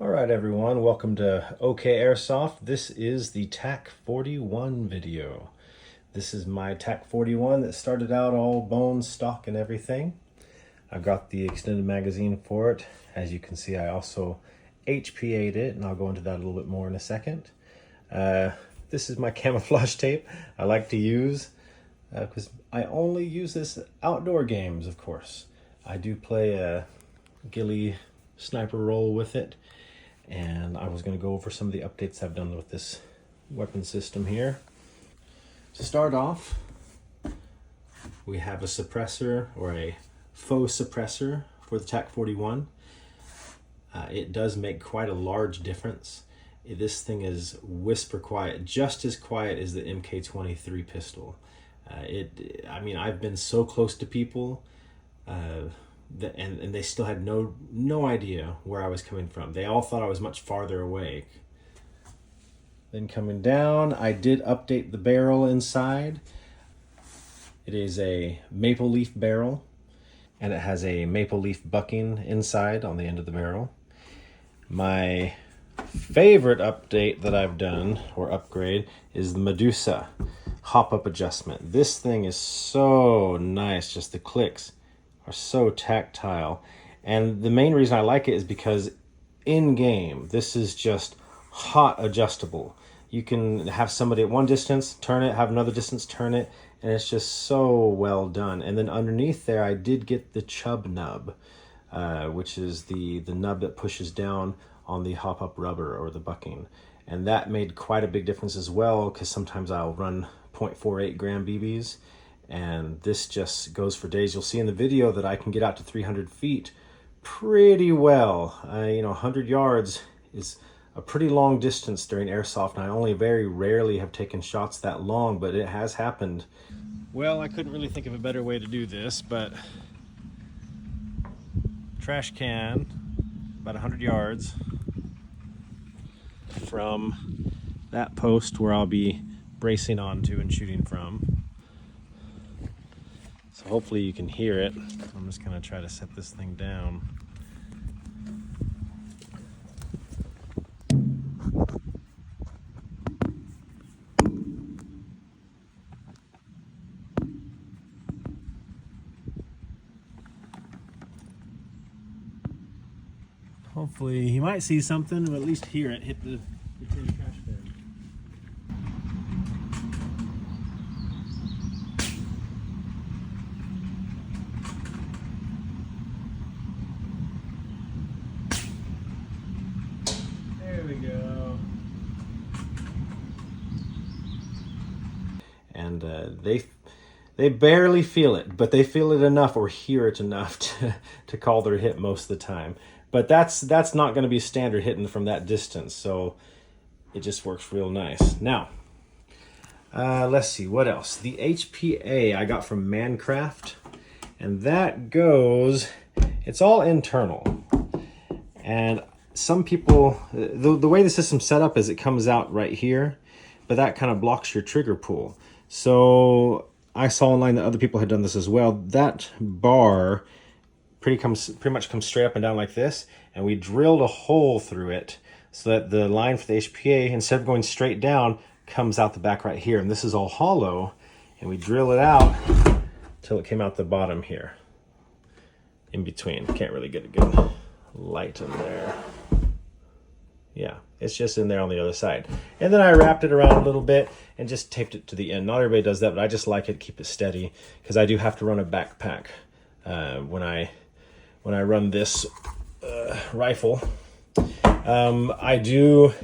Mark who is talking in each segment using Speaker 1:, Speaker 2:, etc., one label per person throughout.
Speaker 1: Alright everyone, welcome to OK Airsoft. This is the Tac-41 video. This is my Tac-41 that started out all bone stock and everything. I got the extended magazine for it. As you can see, I also HPA'd it, and I'll go into that a little bit more in a second. This is my camouflage tape I like to use because I only use this outdoor games, of course. I do play a ghillie sniper role with it, and I was going to go over some of the updates I've done with this weapon system here. To start off, we have a suppressor, or a faux suppressor, for the Tac-41. It does make quite a large difference. This thing is whisper quiet, just as quiet as the MK23 pistol. I mean, I've been so close to people and they still had no idea where I was coming from. They all thought I was much farther away. Then coming down, I did update the barrel inside. It is a Mapleleaf barrel, and it has a Mapleleaf bucking inside on the end of the barrel. My favorite update that I've done, or upgrade, is the Medusa hop-up adjustment. This thing is so nice, just the clicks are so tactile. And the main reason I like it is because in-game, this is just hot adjustable. You can have somebody at one distance, turn it, have another distance, turn it, and it's just so well done. And then underneath there, I did get the Chub nub, which is the nub that pushes down on the hop-up rubber or the bucking. And that made quite a big difference as well, because sometimes I'll run 0.48 gram BBs, and this just goes for days. You'll see in the video that I can get out to 300 feet pretty well. 100 yards is a pretty long distance during airsoft, and I only very rarely have taken shots that long, but it has happened. Well, I couldn't really think of a better way to do this, but trash can about 100 yards from that post where I'll be bracing onto and shooting from. So hopefully you can hear it. I'm just gonna try to set this thing down. Hopefully you might see something, or at least hear it hit the tin trash bin. There we go. And they barely feel it, but they feel it enough or hear it enough to call their hit most of the time. But that's not going to be standard hitting from that distance, so it just works real nice. Now, let's see, what else? The HPA I got from Mancraft, and that goes, it's all internal. And some people, the way the system's set up is it comes out right here, but that kind of blocks your trigger pull. So I saw online that other people had done this as well. That bar pretty much comes straight up and down like this, and we drilled a hole through it so that the line for the HPA, instead of going straight down, comes out the back right here. And this is all hollow, and we drill it out till it came out the bottom here in between. Can't really get a good light in there. Yeah, it's just in there on the other side. And then I wrapped it around a little bit and just taped it to the end. Not everybody does that, but I just like it, keep it steady, because I do have to run a backpack when I run this rifle. I do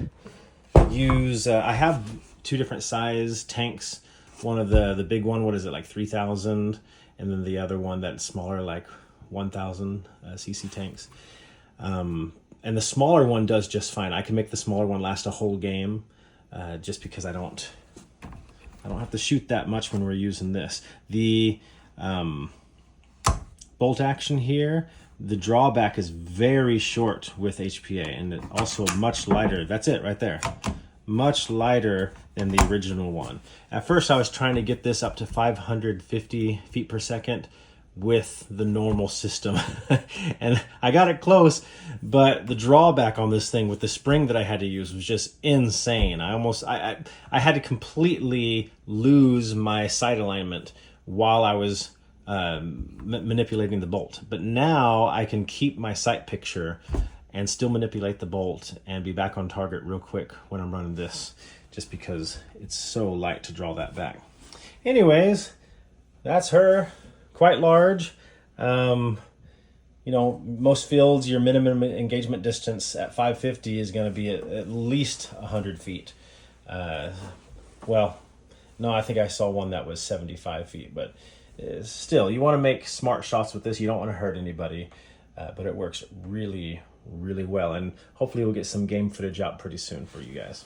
Speaker 1: use, I have two different size tanks. One of the big one, what is it, like 3,000, and then the other one that's smaller, like 1,000 cc tanks. And the smaller one does just fine. I can make the smaller one last a whole game, just because I don't have to shoot that much when we're using this. The bolt action here, the drawback is very short with HPA, and it also much lighter. That's it right there. Much lighter than the original one. At first I was trying to get this up to 550 feet per second with the normal system. And I got it close, but the drawback on this thing with the spring that I had to use was just insane. I had to completely lose my sight alignment while I was manipulating the bolt. But now I can keep my sight picture and still manipulate the bolt and be back on target real quick when I'm running this, just because it's so light to draw that back. Anyways, that's her. Quite large. You know, most fields, your minimum engagement distance at 550 is going to be at least 100 feet. Well, no, I think I saw one that was 75 feet, but still, you want to make smart shots with this. You don't want to hurt anybody, but it works really, really well. And hopefully we'll get some game footage out pretty soon for you guys.